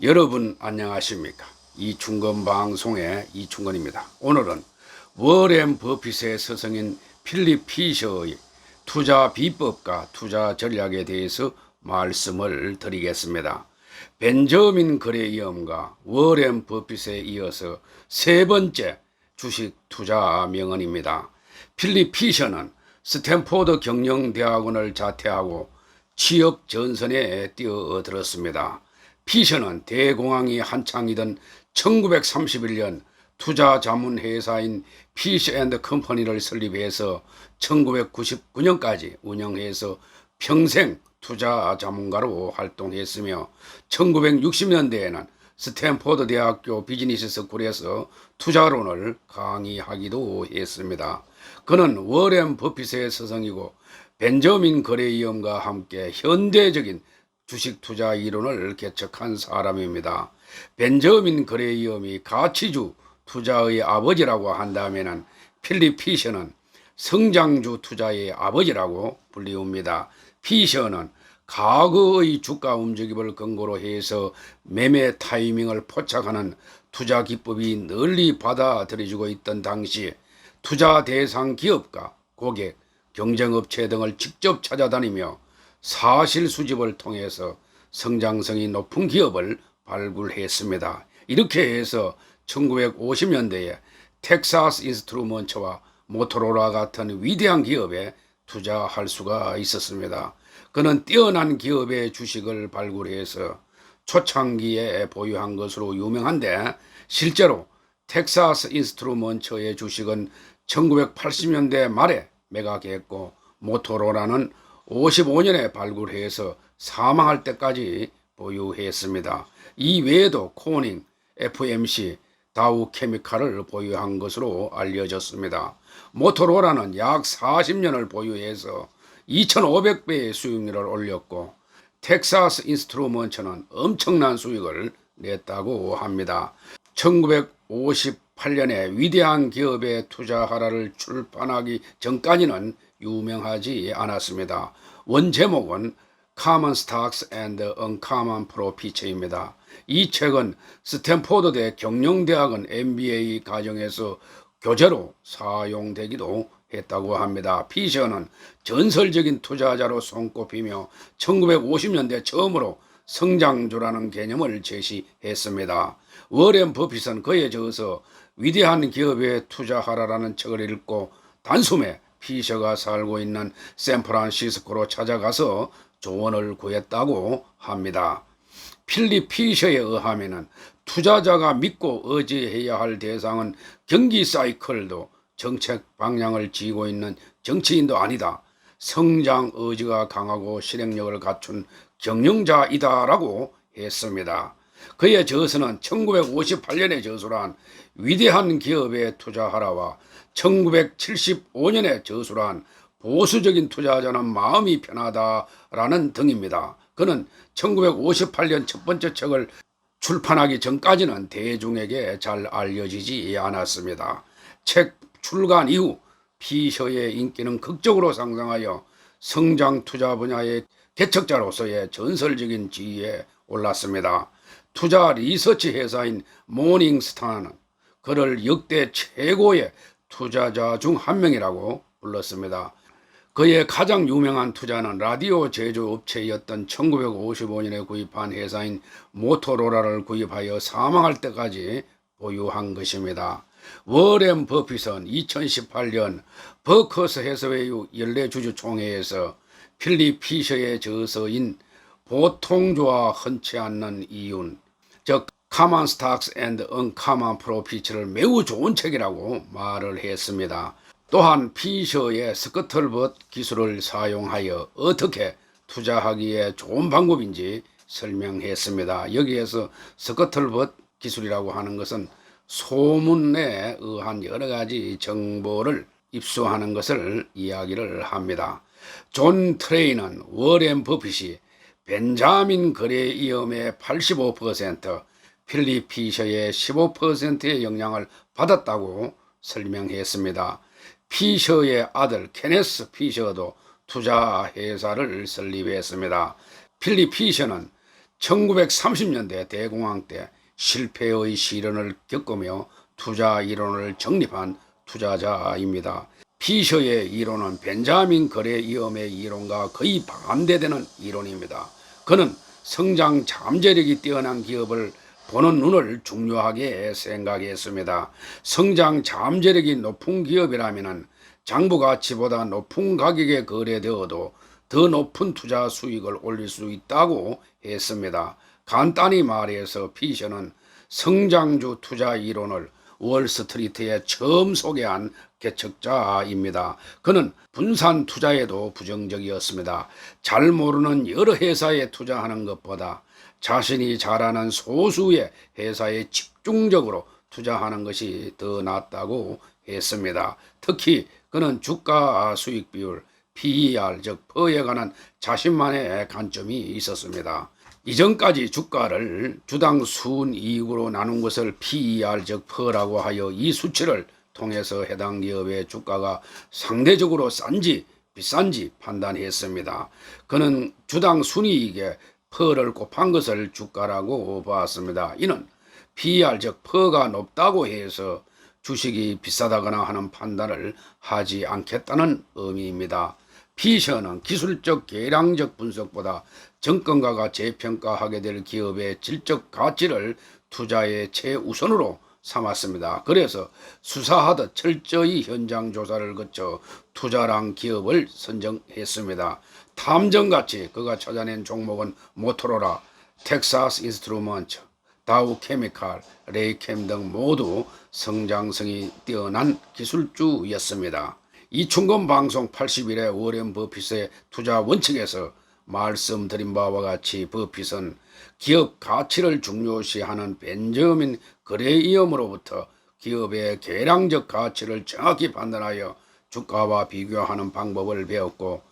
여러분 안녕하십니까? 이충건 방송의 이충건입니다. 오늘은 워렌 버핏의 스승인 필립 피셔의 투자 비법과 투자 전략에 대해서 말씀을 드리겠습니다. 벤저민 그레이엄과 워렌 버핏에 이어서 세 번째 주식 투자 명언입니다. 필립 피셔는 스탠포드 경영대학원을 자퇴하고 취업 전선에 뛰어들었습니다. 피셔는 대공황이 한창이던 1931년 투자 자문 회사인 피셔앤컴퍼니를 설립해서 1999년까지 운영해서 평생 투자 자문가로 활동했으며 1960년대에는 스탠포드 대학교 비즈니스 스쿨에서 투자론을 강의하기도 했습니다. 그는 워렌 버핏의 스승이고 벤저민 그레이엄과 함께 현대적인 주식 투자 이론을 개척한 사람입니다. 벤저민 그레이엄이 가치주 투자의 아버지라고 한다면 필립 피셔는 성장주 투자의 아버지라고 불리웁니다. 피셔는 과거의 주가 움직임을 근거로 해서 매매 타이밍을 포착하는 투자 기법이 널리 받아들여지고 있던 당시 투자 대상 기업과 고객, 경쟁업체 등을 직접 찾아다니며 사실 수집을 통해서 성장성이 높은 기업을 발굴했습니다. 이렇게 해서 1950년대에 텍사스 인스트루먼트와 모토로라 같은 위대한 기업에 투자할 수가 있었습니다. 그는 뛰어난 기업의 주식을 발굴해서 초창기에 보유한 것으로 유명한데 실제로 텍사스 인스트루먼트의 주식은 1980년대 말에 매각했고 모토로라는 55년에 발굴해서 사망할 때까지 보유했습니다. 이 외에도 코닝, FMC, 다우 케미칼을 보유한 것으로 알려졌습니다. 모토로라는 약 40년을 보유해서 2,500배의 수익률을 올렸고 텍사스 인스트루먼트는 엄청난 수익을 냈다고 합니다. 1958년에 위대한 기업에 투자하라를 출판하기 전까지는 유명하지 않았습니다. 원 제목은 Common Stocks and Uncommon Profits입니다. 이 책은 스탠포드대 경영대학원 MBA 과정에서 교재로 사용되기도 했다고 합니다. 피셔는 전설적인 투자자로 손꼽히며 1950년대 처음으로 성장주라는 개념을 제시했습니다. 워렌 버핏은 그에 저어서 위대한 기업에 투자하라라는 책을 읽고 단숨에 피셔가 살고 있는 샌프란시스코로 찾아가서 조언을 구했다고 합니다. 필립 피셔에 의하면 투자자가 믿고 의지해야 할 대상은 경기 사이클도 정책 방향을 쥐고 있는 정치인도 아니다. 성장 의지가 강하고 실행력을 갖춘 경영자이다라고 했습니다. 그의 저서는 1958년에 저술한 위대한 기업에 투자하라와 1975년에 저술한 보수적인 투자자는 마음이 편하다라는 등입니다. 그는 1958년 첫 번째 책을 출판하기 전까지는 대중에게 잘 알려지지 않았습니다. 책 출간 이후 피셔의 인기는 극적으로 상승하여 성장 투자 분야의 개척자로서의 전설적인 지위에 올랐습니다. 투자 리서치 회사인 모닝스타는 그를 역대 최고의 투자자 중 한 명이라고 불렀습니다. 그의 가장 유명한 투자는 라디오 제조업체였던 1955년에 구입한 회사인 모토로라를 구입하여 사망할 때까지 보유한 것입니다. 워렌 버핏은 2018년 버커스 해서웨이 연례주주총회에서 필립 피셔의 저서인 보통주와 흔치 않는 이윤, 즉 Common Stocks and Uncommon Profits를 매우 좋은 책이라고 말을 했습니다. 또한 피셔의 스커틀벗 기술을 사용하여 어떻게 투자하기에 좋은 방법인지 설명했습니다. 여기에서 스커틀벗 기술이라고 하는 것은 소문에 의한 여러 가지 정보를 입수하는 것을 이야기를 합니다. 존 트레이는 워렌 버핏이 벤자민 그레이엄의 85%, 필립 피셔의 15%의 영향을 받았다고 설명했습니다. 피셔의 아들 케네스 피셔도 투자 회사를 설립했습니다. 필립 피셔는 1930년대 대공황 때 실패의 시련을 겪으며 투자 이론을 정립한 투자자입니다. 피셔의 이론은 벤자민 거래 위험의 이론과 거의 반대되는 이론입니다. 그는 성장 잠재력이 뛰어난 기업을 보는 눈을 중요하게 생각했습니다. 성장 잠재력이 높은 기업이라면 장부 가치보다 높은 가격에 거래되어도 더 높은 투자 수익을 올릴 수 있다고 했습니다. 간단히 말해서 피셔는 성장주 투자 이론을 월스트리트에 처음 소개한 개척자입니다. 그는 분산 투자에도 부정적이었습니다. 잘 모르는 여러 회사에 투자하는 것보다 자신이 잘 아는 소수의 회사에 집중적으로 투자하는 것이 더 낫다고 했습니다. 특히 그는 주가 수익 비율 PER 즉 퍼에 관한 자신만의 관점이 있었습니다. 이전까지 주가를 주당 순이익으로 나눈 것을 PER 즉 퍼라고 하여 이 수치를 통해서 해당 기업의 주가가 상대적으로 싼지 비싼지 판단했습니다. 그는 주당 순이익에 퍼를 곱한 것을 주가라고 봤습니다. 이는 PER 즉 퍼가 높다고 해서 주식이 비싸다거나 하는 판단을 하지 않겠다는 의미입니다. 피셔는 기술적 계량적 분석보다 정권가가 재평가하게 될 기업의 질적 가치를 투자의 최우선으로 삼았습니다. 그래서 수사하듯 철저히 현장 조사를 거쳐 투자랑 기업을 선정했습니다. 탐정같이 그가 찾아낸 종목은 모토로라, 텍사스 인스트루먼트, 다우 케미칼, 레이캠 등 모두 성장성이 뛰어난 기술주였습니다. 이충건 방송 80일의 워렌 버핏의 투자 원칙에서 말씀드린 바와 같이 버핏은 기업 가치를 중요시하는 벤저민 그레이엄으로부터 기업의 계량적 가치를 정확히 판단하여 주가와 비교하는 방법을 배웠고,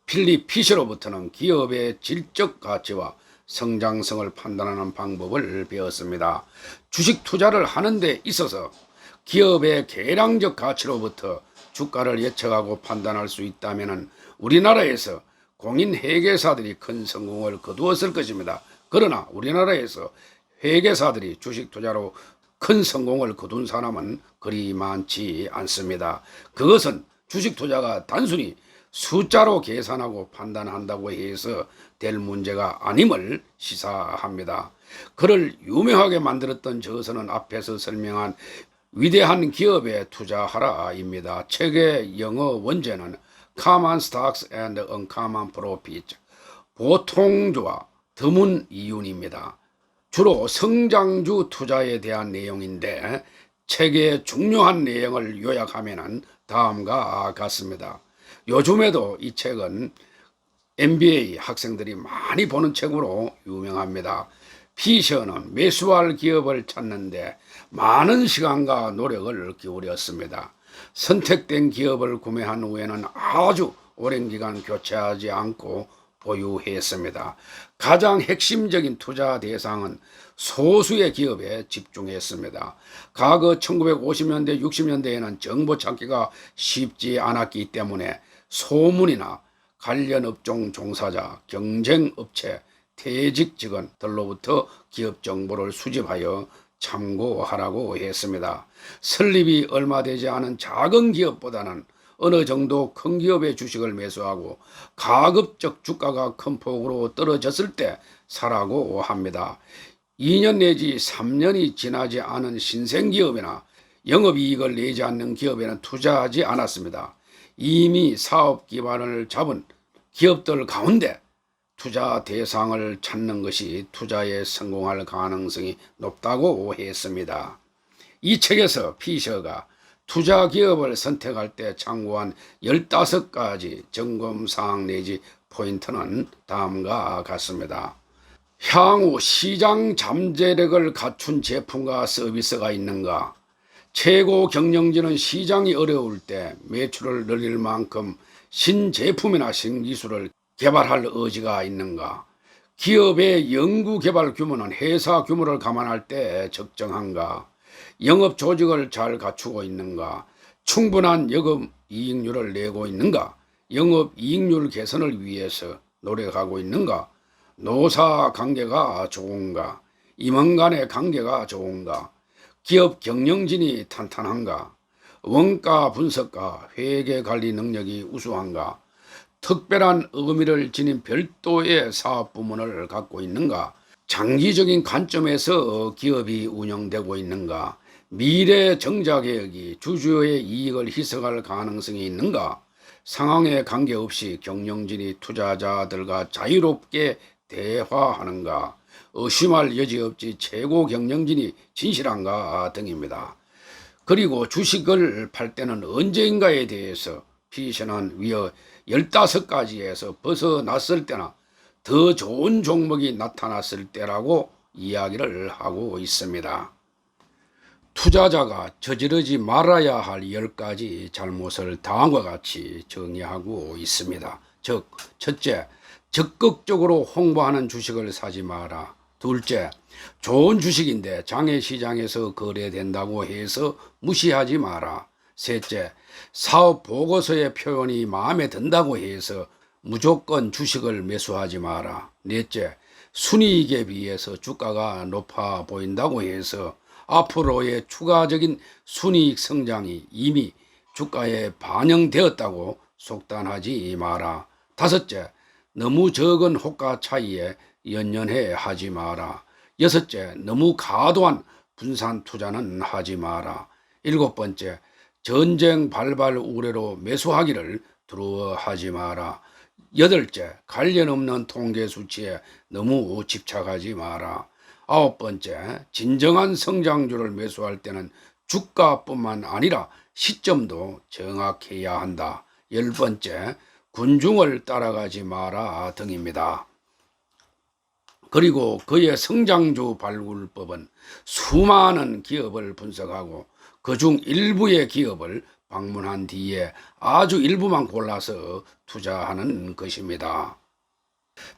필립 피셔로부터는 기업의 질적 가치와 성장성을 판단하는 방법을 배웠습니다. 주식 투자를 하는 데 있어서 기업의 계량적 가치로부터 주가를 예측하고 판단할 수 있다면 우리나라에서 공인 회계사들이 큰 성공을 거두었을 것입니다. 그러나 우리나라에서 회계사들이 주식 투자로 큰 성공을 거둔 사람은 그리 많지 않습니다. 그것은 주식 투자가 단순히 숫자로 계산하고 판단한다고 해서 될 문제가 아님을 시사합니다. 그를 유명하게 만들었던 저서는 앞에서 설명한 위대한 기업에 투자하라입니다. 책의 영어 원제는 Common Stocks and Uncommon Profits, 보통주와 드문 이윤입니다. 주로 성장주 투자에 대한 내용인데 책의 중요한 내용을 요약하면 다음과 같습니다. 요즘에도 이 책은 MBA 학생들이 많이 보는 책으로 유명합니다. 피셔는 매수할 기업을 찾는데 많은 시간과 노력을 기울였습니다. 선택된 기업을 구매한 후에는 아주 오랜 기간 교체하지 않고 보유했습니다. 가장 핵심적인 투자 대상은 소수의 기업에 집중했습니다. 과거 1950년대, 60년대에는 정보 찾기가 쉽지 않았기 때문에 소문이나 관련 업종 종사자, 경쟁업체, 퇴직 직원들로부터 기업 정보를 수집하여 참고하라고 했습니다. 설립이 얼마 되지 않은 작은 기업보다는 어느 정도 큰 기업의 주식을 매수하고 가급적 주가가 큰 폭으로 떨어졌을 때 사라고 합니다. 2년 내지 3년이 지나지 않은 신생기업이나 영업이익을 내지 않는 기업에는 투자하지 않았습니다. 이미 사업 기반을 잡은 기업들 가운데 투자 대상을 찾는 것이 투자에 성공할 가능성이 높다고 했습니다. 이 책에서 피셔가 투자 기업을 선택할 때 참고한 15가지 점검사항 내지 포인트는 다음과 같습니다. 향후 시장 잠재력을 갖춘 제품과 서비스가 있는가? 최고 경영진은 시장이 어려울 때 매출을 늘릴 만큼 신제품이나 신기술을 개발할 의지가 있는가? 기업의 연구개발 규모는 회사 규모를 감안할 때 적정한가? 영업 조직을 잘 갖추고 있는가? 충분한 영업이익률을 내고 있는가? 영업이익률 개선을 위해서 노력하고 있는가? 노사 관계가 좋은가? 임원 간의 관계가 좋은가? 기업 경영진이 탄탄한가? 원가 분석과 회계 관리 능력이 우수한가? 특별한 의미를 지닌 별도의 사업 부문을 갖고 있는가? 장기적인 관점에서 기업이 운영되고 있는가? 미래 정자 계획이 주주의 이익을 희석할 가능성이 있는가? 상황에 관계없이 경영진이 투자자들과 자유롭게 대화하는가? 의심할 여지 없이 최고 경영진이 진실한가 등입니다. 그리고 주식을 팔 때는 언제인가에 대해서 피셔는 위어 15가지에서 벗어났을 때나 더 좋은 종목이 나타났을 때라고 이야기를 하고 있습니다. 투자자가 저지르지 말아야 할 10가지 잘못을 다음과 같이 정의하고 있습니다. 즉, 첫째, 적극적으로 홍보하는 주식을 사지 마라. 둘째, 좋은 주식인데 장외시장에서 거래된다고 해서 무시하지 마라. 셋째, 사업 보고서의 표현이 마음에 든다고 해서 무조건 주식을 매수하지 마라. 넷째, 순이익에 비해서 주가가 높아 보인다고 해서 앞으로의 추가적인 순이익 성장이 이미 주가에 반영되었다고 속단하지 마라. 다섯째, 너무 적은 호가 차이에 연연해 하지 마라. 여섯째, 너무 과도한 분산 투자는 하지 마라. 일곱 번째, 전쟁 발발 우려로 매수하기를 두려워하지 마라. 여덟째, 관련 없는 통계 수치에 너무 집착하지 마라. 아홉 번째, 진정한 성장주를 매수할 때는 주가뿐만 아니라 시점도 정확해야 한다. 열 번째, 군중을 따라가지 마라 등입니다. 그리고 그의 성장주 발굴법은 수많은 기업을 분석하고 그중 일부의 기업을 방문한 뒤에 아주 일부만 골라서 투자하는 것입니다.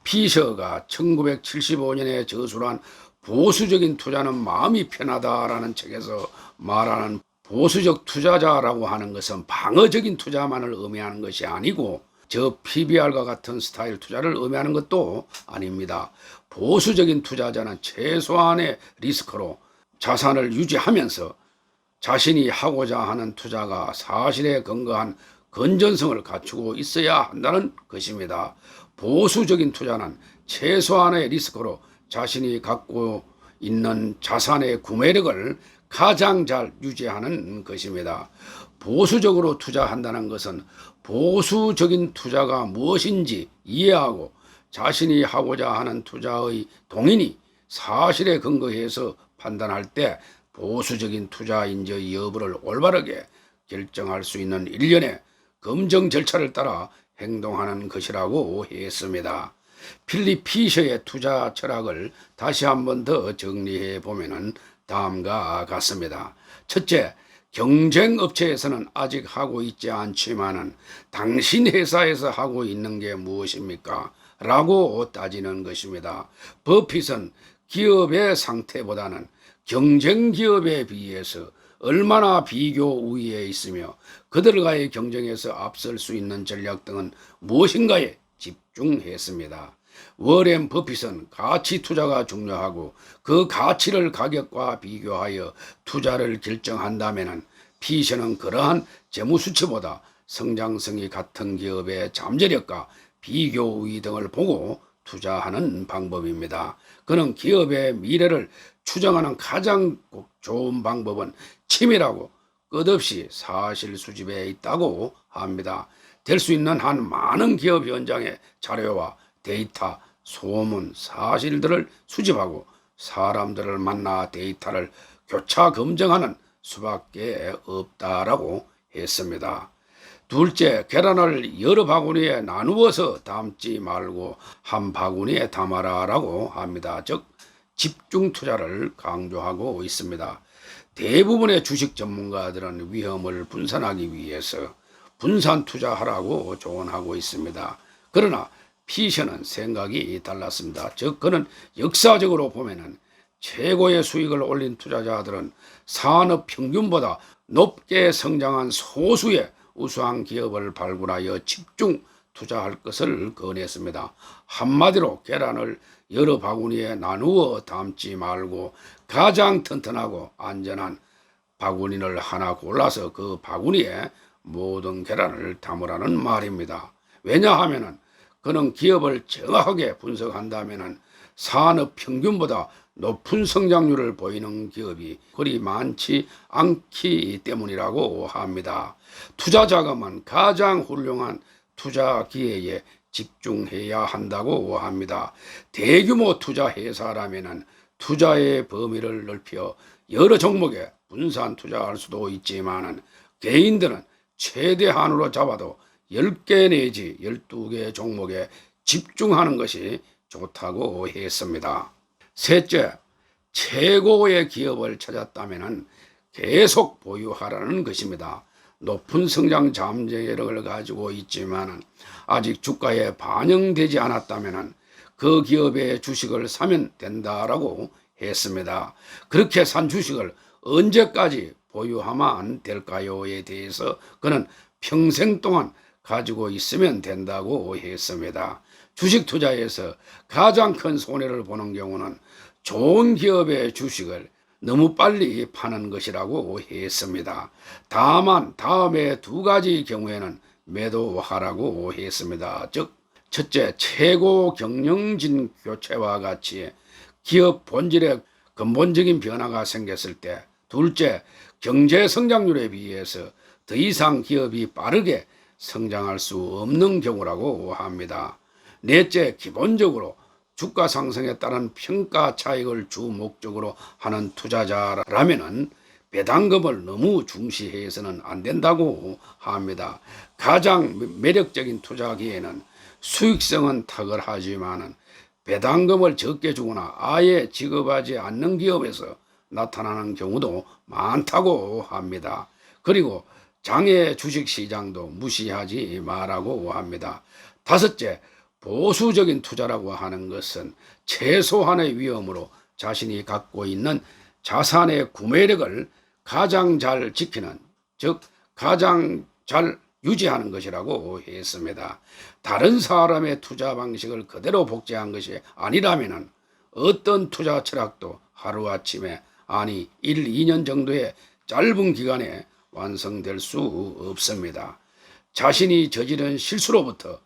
피셔가 1975년에 저술한 보수적인 투자는 마음이 편하다라는 책에서 말하는 보수적 투자자라고 하는 것은 방어적인 투자만을 의미하는 것이 아니고 저 PBR과 같은 스타일 투자를 의미하는 것도 아닙니다. 보수적인 투자자는 최소한의 리스크로 자산을 유지하면서 자신이 하고자 하는 투자가 사실에 근거한 건전성을 갖추고 있어야 한다는 것입니다. 보수적인 투자는 최소한의 리스크로 자신이 갖고 있는 자산의 구매력을 가장 잘 유지하는 것입니다. 보수적으로 투자한다는 것은 보수적인 투자가 무엇인지 이해하고 자신이 하고자 하는 투자의 동인이 사실에 근거해서 판단할 때 보수적인 투자인지 여부를 올바르게 결정할 수 있는 일련의 검증 절차를 따라 행동하는 것이라고 했습니다. 필립 피셔의 투자 철학을 다시 한 번 더 정리해 보면 다음과 같습니다. 첫째, 경쟁 업체에서는 아직 하고 있지 않지만은 당신 회사에서 하고 있는 게 무엇입니까? 라고 따지는 것입니다. 버핏은 기업의 상태보다는 경쟁 기업에 비해서 얼마나 비교 우위에 있으며 그들과의 경쟁에서 앞설 수 있는 전략 등은 무엇인가에 집중했습니다. 워렌 버핏은 가치 투자가 중요하고 그 가치를 가격과 비교하여 투자를 결정한다면 피셔는 그러한 재무수치보다 성장성이 같은 기업의 잠재력과 비교 우위 등을 보고 투자하는 방법입니다. 그는 기업의 미래를 추정하는 가장 좋은 방법은 치밀하고 끝없이 사실 수집에 있다고 합니다. 될 수 있는 한 많은 기업 현장의 자료와 데이터, 소문, 사실들을 수집하고 사람들을 만나 데이터를 교차 검증하는 수밖에 없다라고 했습니다. 둘째, 계란을 여러 바구니에 나누어서 담지 말고 한 바구니에 담아라라고 합니다. 즉 집중 투자를 강조하고 있습니다. 대부분의 주식 전문가들은 위험을 분산하기 위해서 분산 투자하라고 조언하고 있습니다. 그러나 피셔는 생각이 달랐습니다. 즉 그는 역사적으로 보면은 최고의 수익을 올린 투자자들은 산업 평균보다 높게 성장한 소수의 우수한 기업을 발굴하여 집중 투자할 것을 권했습니다. 한마디로 계란을 여러 바구니에 나누어 담지 말고 가장 튼튼하고 안전한 바구니를 하나 골라서 그 바구니에 모든 계란을 담으라는 말입니다. 왜냐하면 그는 기업을 정확하게 분석한다면 산업 평균보다 높은 성장률을 보이는 기업이 그리 많지 않기 때문이라고 합니다. 투자 자금은 가장 훌륭한 투자 기회에 집중해야 한다고 합니다. 대규모 투자 회사라면 투자의 범위를 넓혀 여러 종목에 분산 투자할 수도 있지만 개인들은 최대한으로 잡아도 10개 내지 12개 종목에 집중하는 것이 좋다고 했습니다. 셋째, 최고의 기업을 찾았다면 계속 보유하라는 것입니다. 높은 성장 잠재력을 가지고 있지만 아직 주가에 반영되지 않았다면 그 기업의 주식을 사면 된다라고 했습니다. 그렇게 산 주식을 언제까지 보유하면 될까요에 대해서 그는 평생 동안 가지고 있으면 된다고 했습니다. 주식 투자에서 가장 큰 손해를 보는 경우는 좋은 기업의 주식을 너무 빨리 파는 것이라고 했습니다. 다만 다음에 두 가지 경우에는 매도하라고 했습니다. 즉 첫째, 최고 경영진 교체와 같이 기업 본질에 근본적인 변화가 생겼을 때, 둘째, 경제 성장률에 비해서 더 이상 기업이 빠르게 성장할 수 없는 경우라고 합니다. 넷째, 기본적으로 주가 상승에 따른 평가 차익을 주 목적으로 하는 투자자라면은 배당금을 너무 중시해서는 안 된다고 합니다. 가장 매력적인 투자 기회는 수익성은 탁월하지만 배당금을 적게 주거나 아예 지급하지 않는 기업에서 나타나는 경우도 많다고 합니다. 그리고 장외 주식시장도 무시하지 말라고 합니다. 다섯째, 보수적인 투자라고 하는 것은 최소한의 위험으로 자신이 갖고 있는 자산의 구매력을 가장 잘 지키는, 즉 가장 잘 유지하는 것이라고 했습니다. 다른 사람의 투자 방식을 그대로 복제한 것이 아니라면 어떤 투자 철학도 하루아침에, 아니 1, 2년 정도의 짧은 기간에 완성될 수 없습니다. 자신이 저지른 실수로부터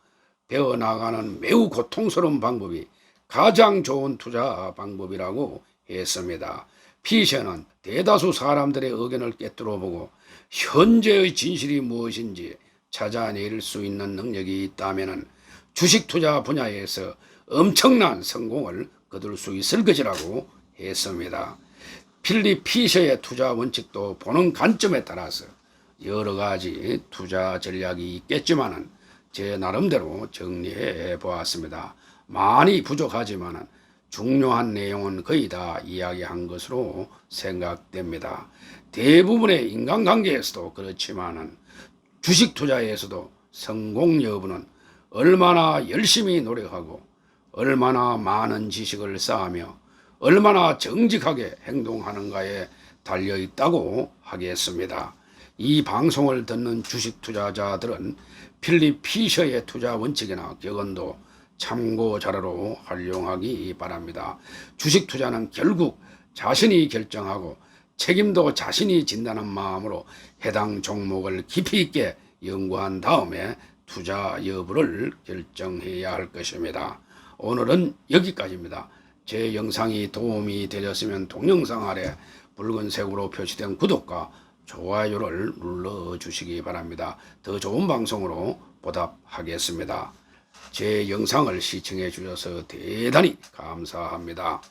배워나가는 매우 고통스러운 방법이 가장 좋은 투자 방법이라고 했습니다. 피셔는 대다수 사람들의 의견을 꿰뚫어보고 현재의 진실이 무엇인지 찾아낼 수 있는 능력이 있다면 주식 투자 분야에서 엄청난 성공을 거둘 수 있을 것이라고 했습니다. 필립 피셔의 투자 원칙도 보는 관점에 따라서 여러 가지 투자 전략이 있겠지만 제 나름대로 정리해 보았습니다. 많이 부족하지만 중요한 내용은 거의 다 이야기한 것으로 생각됩니다. 대부분의 인간관계에서도 그렇지만 주식 투자에서도 성공 여부는 얼마나 열심히 노력하고 얼마나 많은 지식을 쌓으며 얼마나 정직하게 행동하는가에 달려 있다고 하겠습니다. 이 방송을 듣는 주식 투자자들은 필립 피셔의 투자 원칙이나 격언도 참고 자료로 활용하기 바랍니다. 주식 투자는 결국 자신이 결정하고 책임도 자신이 진다는 마음으로 해당 종목을 깊이 있게 연구한 다음에 투자 여부를 결정해야 할 것입니다. 오늘은 여기까지입니다. 제 영상이 도움이 되셨으면 동영상 아래 붉은색으로 표시된 구독과 좋아요를 눌러주시기 바랍니다. 더 좋은 방송으로 보답하겠습니다. 제 영상을 시청해 주셔서 대단히 감사합니다.